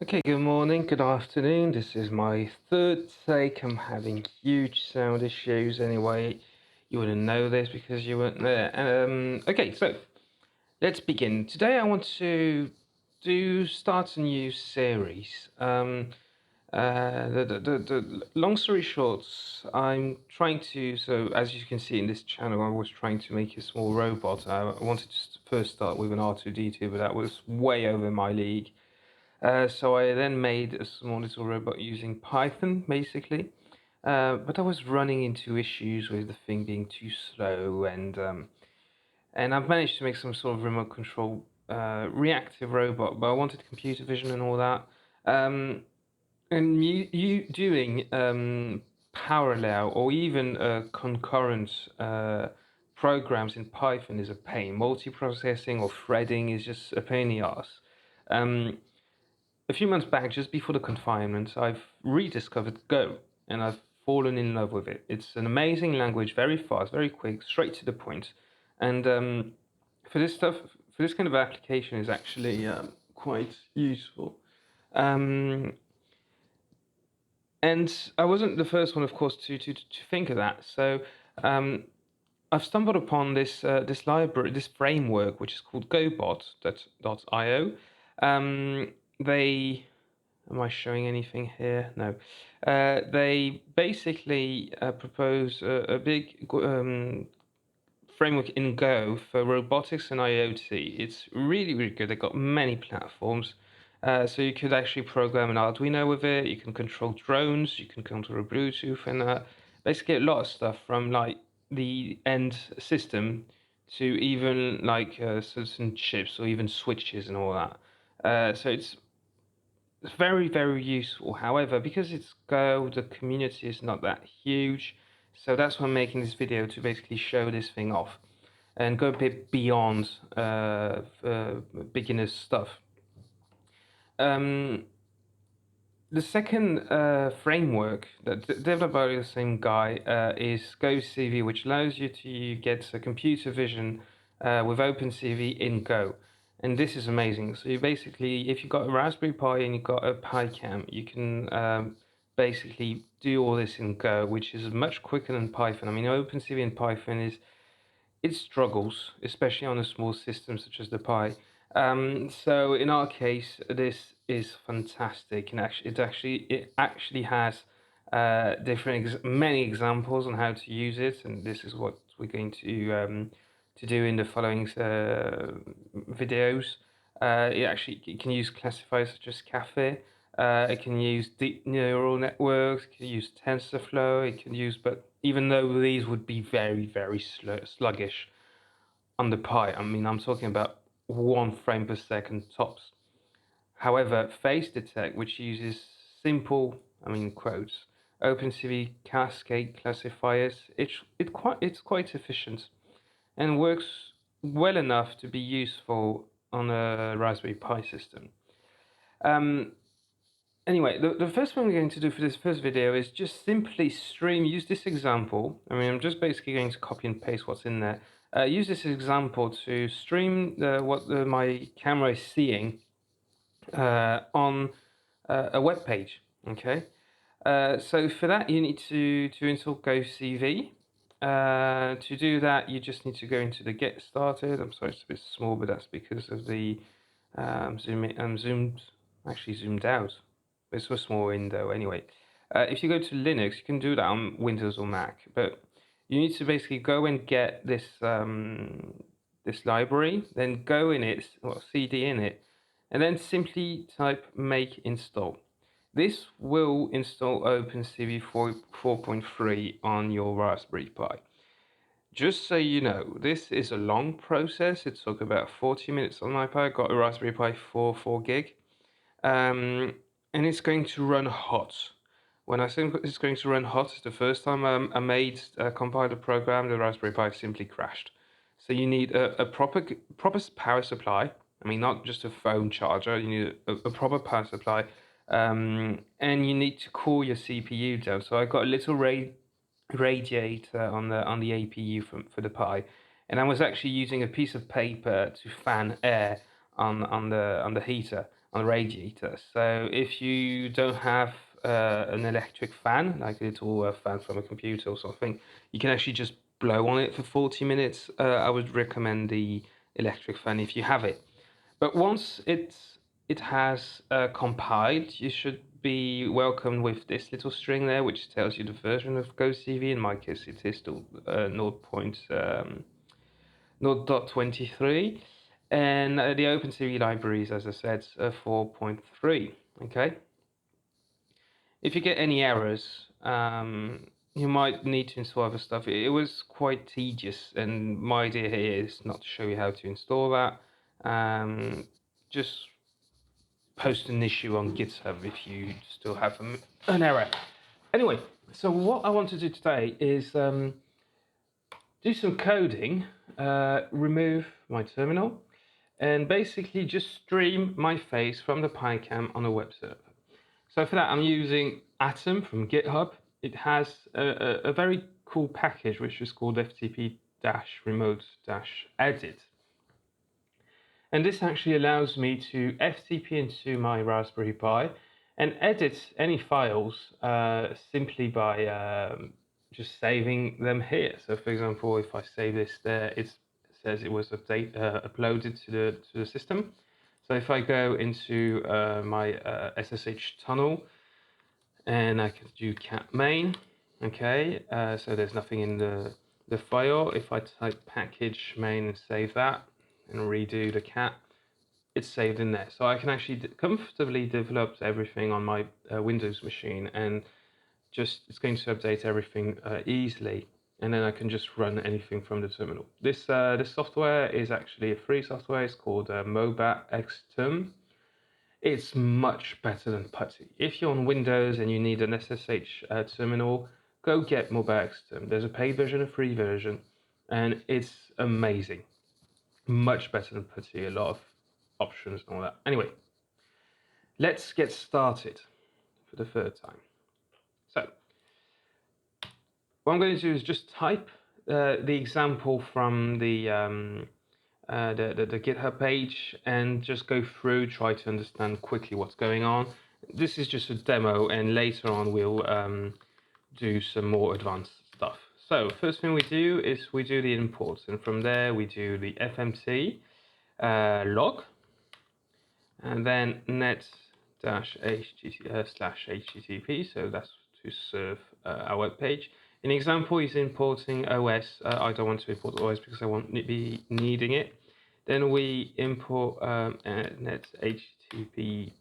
Okay, good morning, good afternoon. This is my third take. I'm having huge sound issues. Anyway, you wouldn't know this because you weren't there. Okay, so let's begin. Today I want to start a new series. The long story short, I'm trying to. So as you can see in this channel, I was trying to make a small robot. I wanted to first start with an R2D2, but that was way over my league. So I then made a small little robot using Python, basically. But I was running into issues with the thing being too slow, and I've managed to make some sort of remote control reactive robot. But I wanted computer vision and all that. And you doing parallel or even concurrent programs in Python is a pain. Multiprocessing or threading is just a pain in the ass. Um, a few months back, just before the confinement, I've rediscovered Go and I've fallen in love with it. It's an amazing language, very fast, very quick, straight to the point. And for this stuff, for this kind of application, is actually quite useful. Um, and I wasn't the first one, of course, to think of that. So um, I've stumbled upon this library, this framework, which is called GoBot.io. They Am I showing anything here? No. They basically propose a big framework in Go for robotics and IoT. It's really, really good. They've got many platforms. So you could actually program an Arduino with it. You can control drones. You can control Bluetooth and basically a lot of stuff from like the end system to even like certain chips or even switches and all that. So it's very, very useful. However, because it's Go, the community is not that huge. So that's why I'm making this video to basically show this thing off and go a bit beyond beginner stuff. Um, the second framework that developed by the same guy is GoCV, which allows you to get a computer vision with OpenCV in Go. And this is amazing. So you basically, if you've got a Raspberry Pi and you've got a PiCam, you can basically do all this in Go, which is much quicker than Python. I mean, OpenCV in Python it struggles, especially on a small system such as the Pi. So in our case, this is fantastic, and it actually has many examples on how to use it, and this is what we're going to do in the following videos. It can use classifiers such as Café. It can use deep neural networks. It can use TensorFlow. It can use, but even though these would be very, very sluggish on the Pi, I mean, I'm talking about 1 frame per second tops. However, face detect, which uses simple, I mean, quotes, OpenCV cascade classifiers, it's quite efficient and works well enough to be useful on a Raspberry Pi system. Anyway, the first thing we're going to do for this first video is just simply use this example. I mean, I'm just basically going to copy and paste what's in there. Use this example to stream what my camera is seeing on a web page, okay? So for that, you need to install GoCV. To do that, you just need to go into the Get Started. I'm sorry, it's a bit small, but that's because of the actually zoomed out. It's a small window anyway. If you go to Linux, you can do that on Windows or Mac, but you need to basically go and get this library, then go in it, or CD in it, and then simply type make install. This will install OpenCV 4.3 on your Raspberry Pi. Just so you know, this is a long process. It took about 40 minutes on my Pi. I got a Raspberry Pi 4 gig. And it's going to run hot. When I say it's going to run hot, the first time I compiled a program, the Raspberry Pi simply crashed. So you need a proper power supply. I mean, not just a phone charger. You need a proper power supply, and you need to cool your CPU down. So I got a little radiator on the APU for the Pi, and I was actually using a piece of paper to fan air on the heater. on the radiator. So if you don't have an electric fan, like a little fan from a computer or something, you can actually just blow on it for 40 minutes. I would recommend the electric fan if you have it. But once it has compiled, you should be welcomed with this little string there, which tells you the version of GoCV. In my case, it is still 0.23, and the OpenCV libraries, as I said, 4.3. Okay. If you get any errors, you might need to install other stuff. It was quite tedious, and my idea here is not to show you how to install that. Just post an issue on GitHub if you still have an error. Anyway, so what I want to do today is do some coding, remove my terminal, and basically just stream my face from the PiCam on a web server. So for that, I'm using Atom from GitHub. It has a very cool package which is called FTP-Remote-Edit. And this actually allows me to FTP into my Raspberry Pi and edit any files simply by just saving them here. So for example, if I save this there, it says it was uploaded to the system. So if I go into my SSH tunnel and I can do cat main, okay, so there's nothing in the file. If I type package main and save that and redo the cat, it's saved in there. So I can actually comfortably develop everything on my Windows machine, and just it's going to update everything easily, and then I can just run anything from the terminal. This software is actually a free software. It's called MOBA Xterm. It's much better than PuTTY. If you're on Windows and you need an SSH terminal, go get MOBA Xterm. There's a paid version, a free version, and it's amazing. Much better than PuTTY. A lot of options and all that. Anyway, let's get started for the third time. So what I'm going to do is just type the example from the GitHub page and just go through, try to understand quickly what's going on. This is just a demo, and later on we'll do some more advanced stuff. So first thing we do is we do the imports, and from there we do the fmt log, and then net-http, so that's to serve our web page. An example is importing OS. I don't want to import OS because I won't be needing it. Then we import net-http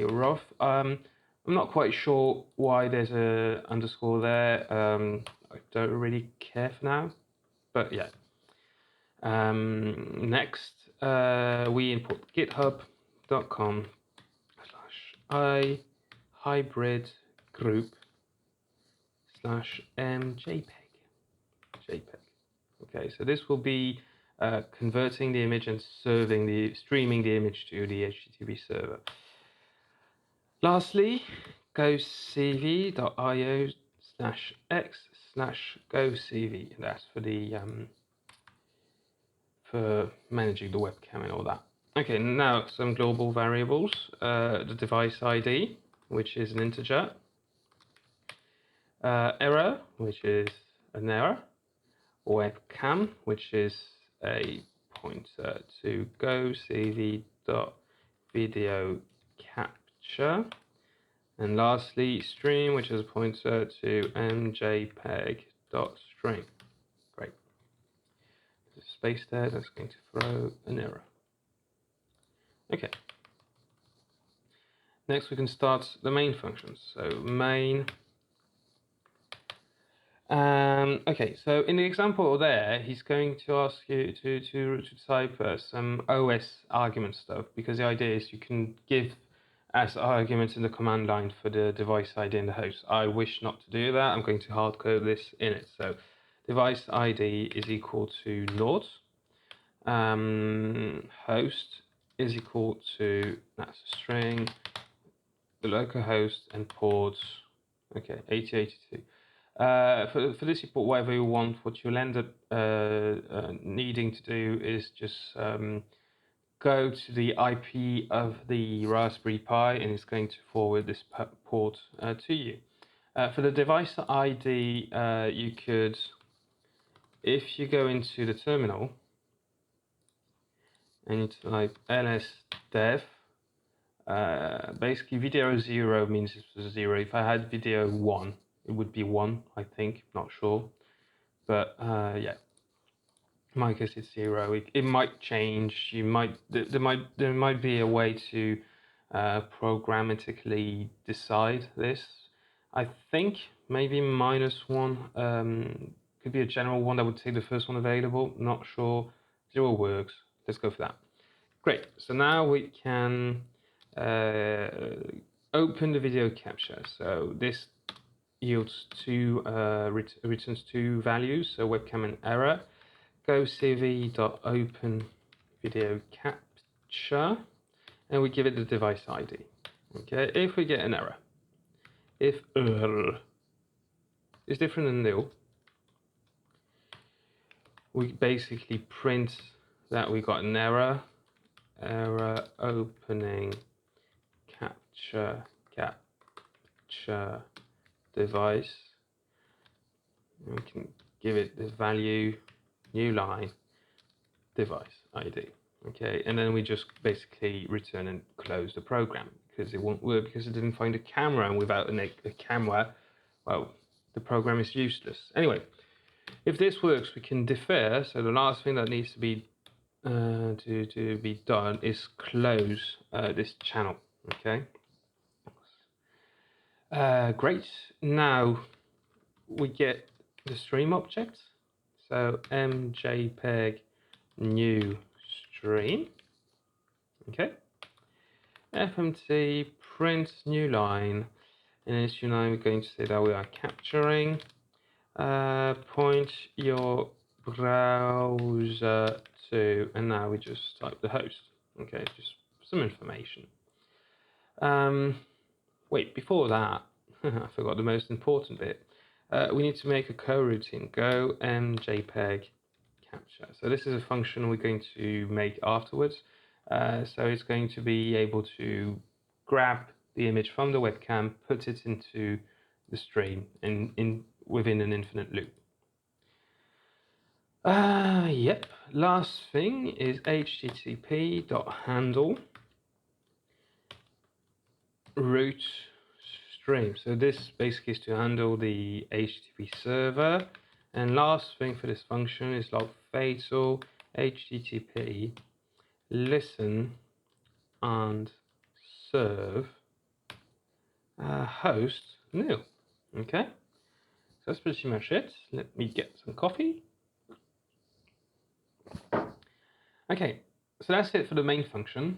rough. I'm not quite sure why there's a underscore there. I don't really care for now, but yeah. Next, we import github.com/i hybrid group /mjpeg. Okay, so this will be converting the image and streaming the image to the HTTP server. Lastly, gocv.io/x/gocv. That's for the for managing the webcam and all that. Okay, now some global variables. The device ID, which is an integer. Error, which is an error. Webcam, which is a pointer to GoCV.video capture. And lastly, stream, which is a pointer to mjpeg.stream. Great. There's a space there, that's going to throw an error. Okay. Next, we can start the main functions. So main. Okay, so in the example there, he's going to ask you to type some OS argument stuff, because the idea is you can give as arguments in the command line for the device ID and the host. I wish not to do that. I'm going to hard code this in it. So device ID is equal to naught. Host is equal to, that's a string, the localhost and port, okay, 8082. For this, you put whatever you want. What you'll end up needing to do is just go to the IP of the Raspberry Pi, and it's going to forward this port to you. For the device ID, you could, if you go into the terminal and you type lsdev, basically video 0 means it's 0. If I had video 1, it would be 1, I think, not sure. But yeah, in my case it's 0. It might change. There might be a way to programmatically decide this. I think maybe -1 could be a general one that would take the first one available. Not sure. 0 works. Let's go for that. Great. So now we can open the video capture. So this yields returns two values, so webcam and error. GOCV.open video capture, and we give it the device ID. Okay, if we get an error, if error is different than nil, we basically print that we got an error opening capture device. And we can give it the value new line device ID. Okay, and then we just basically return and close the program, because it won't work because it didn't find a camera, and without a camera, well, the program is useless. Anyway, if this works, we can defer. So the last thing that needs to be done is close this channel. Okay. Great. Now we get the stream object. So mjpeg new stream. Okay. fmt print new line, and in this new line we're going to say that we are capturing. Point your browser to, and now we just type the host. Okay, just some information. Wait, before that, I forgot the most important bit. We need to make a coroutine. Go mjpeg capture. So this is a function we're going to make afterwards. So it's going to be able to grab the image from the webcam, put it into the stream, and within an infinite loop. Yep. Last thing is http.handle root stream. So this basically is to handle the HTTP server. And last thing for this function is log fatal http listen and serve host nil. Okay, so that's pretty much it. Let me get some coffee. Okay, so that's it for the main function.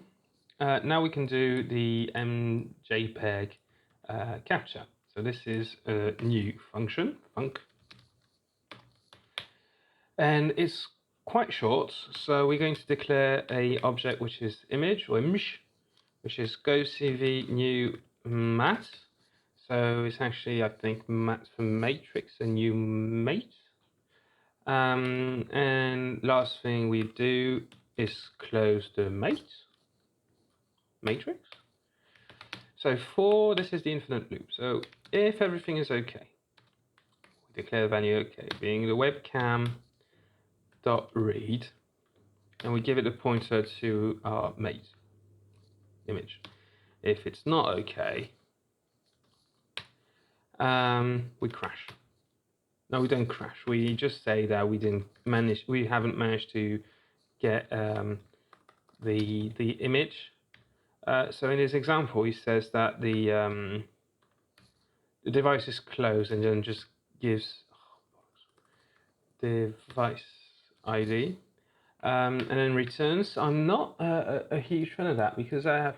Now we can do the mjpeg capture. So this is a new function, func, and it's quite short. So we're going to declare a object which is image, or image, which is GOCV new mat. So it's actually, I think, mat for matrix, a new mate. And last thing we do is close the matrix. So for this is the infinite loop. So if everything is okay, we declare the value okay, being the webcam dot read, and we give it a pointer to our mate image. If it's not okay, we crash. No, we don't crash. We just say that we haven't managed to get the image. So in this example, he says that the device is closed, and then just gives device ID, and then returns. I'm not a huge fan of that, because I have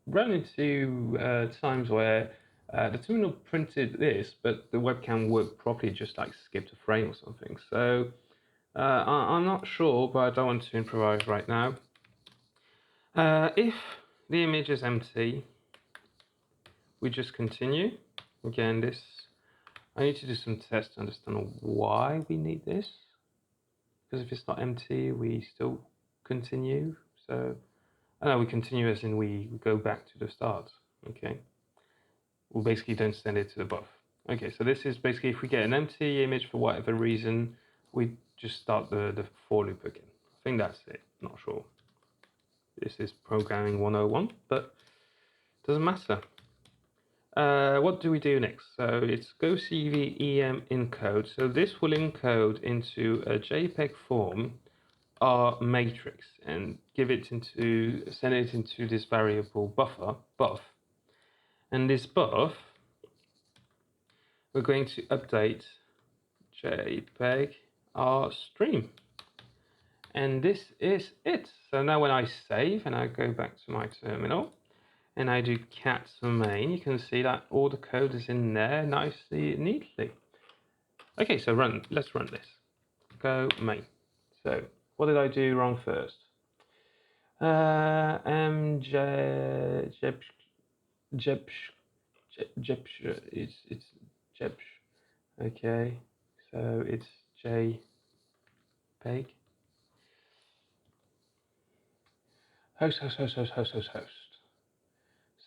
run into times where the terminal printed this, but the webcam worked properly, just like skipped a frame or something. So I'm not sure, but I don't want to improvise right now. If the image is empty, we just continue. Again, I need to do some tests to understand why we need this. Because if it's not empty, we still continue. So No, we continue as in we go back to the start. Okay. We basically don't send it to the buff. Okay, so this is basically if we get an empty image for whatever reason, we just start the for loop again. I think that's it. Not sure. This is programming 101, but doesn't matter. What do we do next? So it's GOCV EM encode. So this will encode into a JPEG form our matrix and send it into this variable buff. And this buff, we're going to update JPEG our stream. And this is it. So now when I save and I go back to my terminal and I do cat main, you can see that all the code is in there nicely, neatly. Okay, so let's run this. Go main. So what did I do wrong first? It's Jepsh. Okay, so it's JPEG. Host.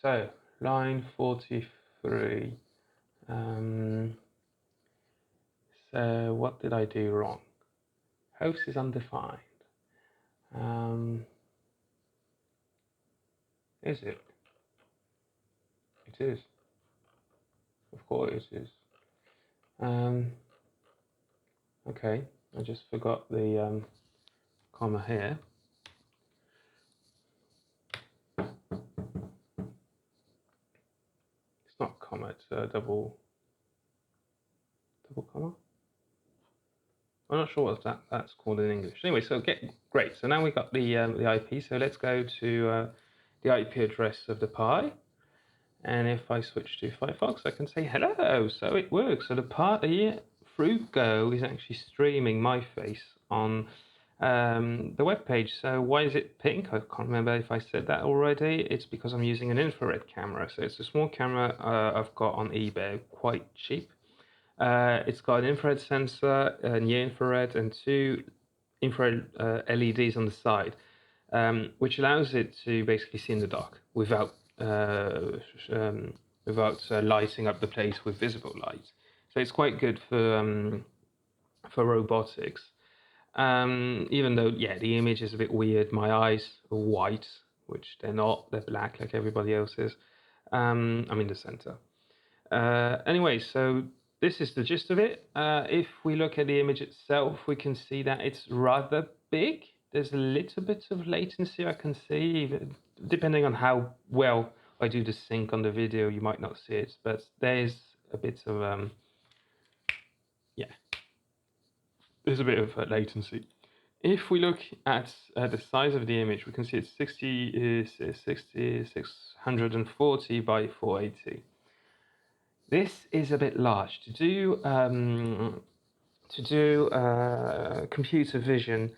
So line 43. So what did I do wrong? Host is undefined. Is it? It is. Of course it is. Okay, I just forgot the comma here. It's not comma, it's a double comma. I'm not sure what that's called in English. Anyway, so great. So now we got the IP. So let's go to the IP address of the Pi. And if I switch to Firefox, I can say hello. So it works. So the Pi through Go is actually streaming my face on the web page. So why is it pink? I can't remember if I said that already. It's because I'm using an infrared camera. So it's a small camera I've got on eBay, quite cheap. It's got an infrared sensor, near infrared, and two infrared LEDs on the side, which allows it to basically see in the dark without lighting up the place with visible light. So it's quite good for robotics. Even though, yeah, the image is a bit weird. My eyes are white, which they're not. They're black like everybody else's. I'm in the center. Anyway, so this is the gist of it. If we look at the image itself, we can see that it's rather big. There's a little bit of latency I can see, depending on how well I do the sync on the video, you might not see it, but there's a bit of, yeah, there's a bit of latency. If we look at the size of the image, we can see it's 640 by 480. This is a bit large to do computer vision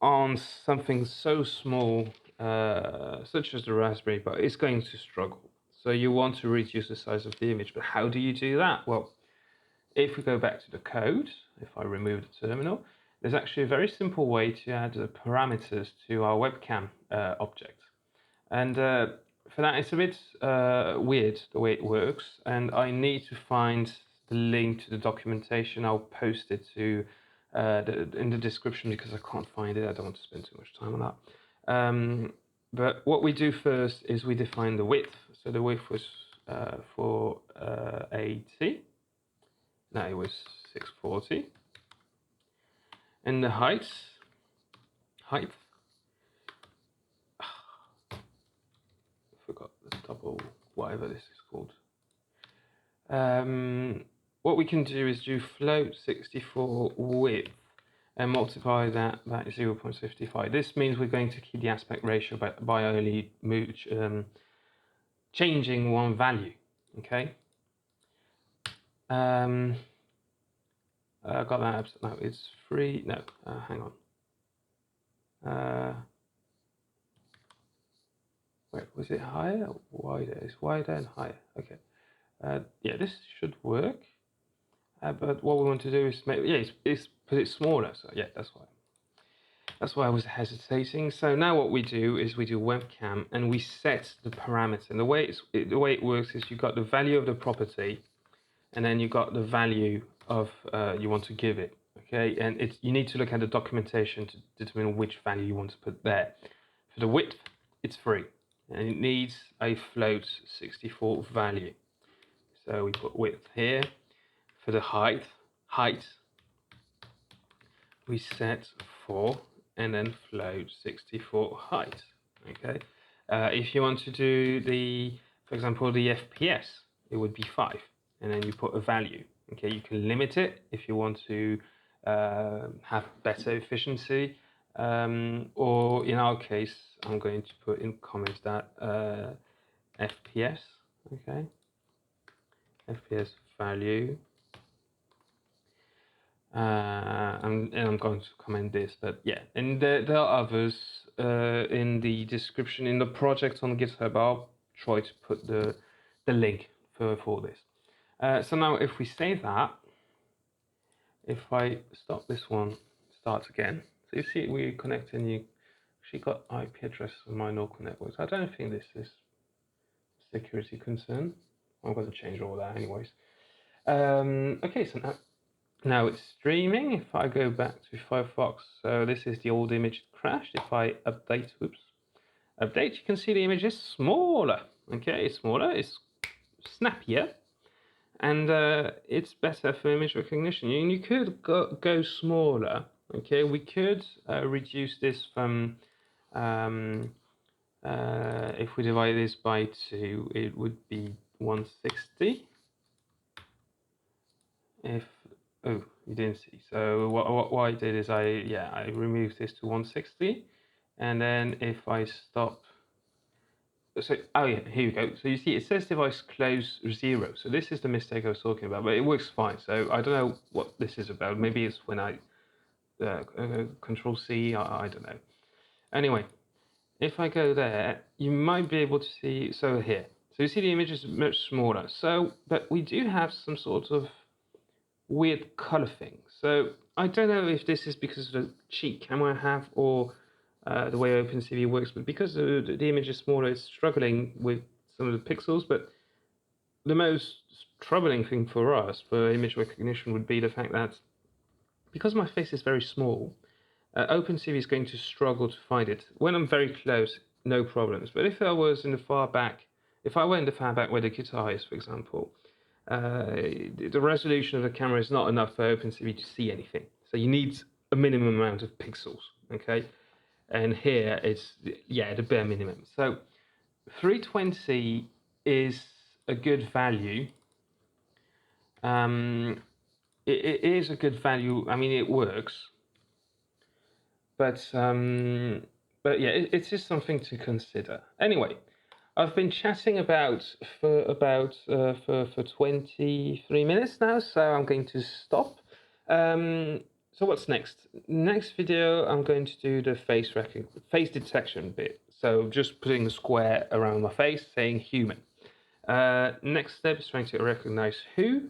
on something so small, such as the Raspberry Pi. It's going to struggle. So you want to reduce the size of the image, but how do you do that? Well, if we go back to the code, if I remove the terminal, there's actually a very simple way to add the parameters to our webcam object. And for that, it's a bit weird the way it works, and I need to find the link to the documentation. I'll post it to in the description because I can't find it. I don't want to spend too much time on that. But what we do first is we define the width. So the width was 480. Now it was 640. And the height. Forgot the double whatever this is called. What we can do is do float 64 width and multiply that by 0.55. This means we're going to keep the aspect ratio by only changing one value. Okay. I got that. No, it's 3. No, hang on. Wait, was it higher or wider? It's wider and higher. Okay. Yeah, this should work. But what we want to do is make, yeah, it's put it smaller. So yeah, that's why. That's why I was hesitating. So now what we do is we do webcam and we set the parameter. And the way it works is you've got the value of the property, and then you've got the value of you want to give it. Okay, and you need to look at the documentation to determine which value you want to put there. For the width, it's free, and it needs a float 64 value. So we put width here. For the height we set 4 and then float 64 height. Okay, if you want to do for example, the FPS, it would be 5, and then you put a value. Okay, you can limit it if you want to have better efficiency, or in our case, I'm going to put in comments that FPS. Okay, FPS value. And I'm going to comment this, but yeah, and there are others in the description in the project on GitHub. I'll try to put the link for this. So now if we save that, if I stop this one, start again. So you see we connect and you actually got IP address on my local networks. I don't think this is a security concern. I'm going to change all that anyways. Okay, so now it's streaming. If I go back to Firefox, so this is the old image crashed. If I update, update, you can see the image is smaller. Okay, it's smaller, it's snappier, and it's better for image recognition. And you could go smaller. Okay, we could reduce this from, if we divide this by 2, it would be 160. Oh, you didn't see. So what I did is I removed this to 160, and then if I stop, so oh yeah, here you go. So you see it says device close 0. So this is the mistake I was talking about, but it works fine. So I don't know what this is about. Maybe it's when I Control C. I don't know. Anyway, if I go there, you might be able to see. So here, so you see the image is much smaller. So, but we do have some sort of weird color thing. So I don't know if this is because of the cheap camera I have or the way OpenCV works, but because the image is smaller, it's struggling with some of the pixels. But the most troubling thing for us for image recognition would be the fact that because my face is very small, OpenCV is going to struggle to find it. When I'm very close, no problems. But if I was in the far back, if I went in the far back where the guitar is, for example, the resolution of the camera is not enough for OpenCV to see anything. So you need a minimum amount of pixels, okay? And here it's, yeah, the bare minimum. So 320 is a good value. It is a good value. I mean, it works. But yeah, it's just something to consider. Anyway, I've been chatting for 23 minutes now, so I'm going to stop. So what's next? Next video, I'm going to do the face detection bit. So just putting a square around my face, saying human. Next step is trying to recognize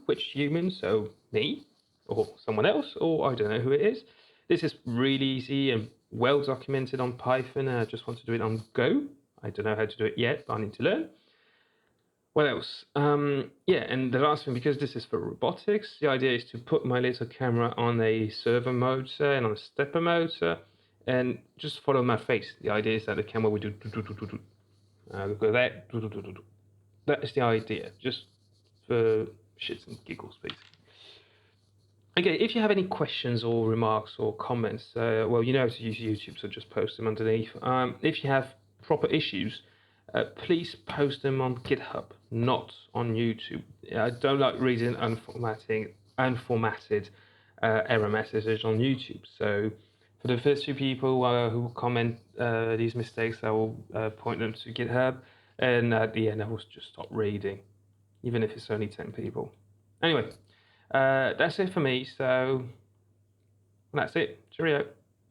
which human, so me, or someone else, or I don't know who it is. This is really easy and well documented on Python, and I just want to do it on Go. I don't know how to do it yet, but I need to learn. What else? Yeah, and the last thing, because this is for robotics, the idea is to put my little camera on a server motor and on a stepper motor, and just follow my face. The idea is that the camera will do go there. That is the idea, just for shits and giggles, basically. Okay, if you have any questions or remarks or comments, well, you know how to use YouTube, so just post them underneath. If you have proper issues, please post them on GitHub, not on YouTube. I don't like reading unformatted error messages on YouTube. So for the first few people who comment these mistakes, I will point them to GitHub, and at the end I will just stop reading, even if it's only 10 people. Anyway, that's it for me, so that's it. Cheerio.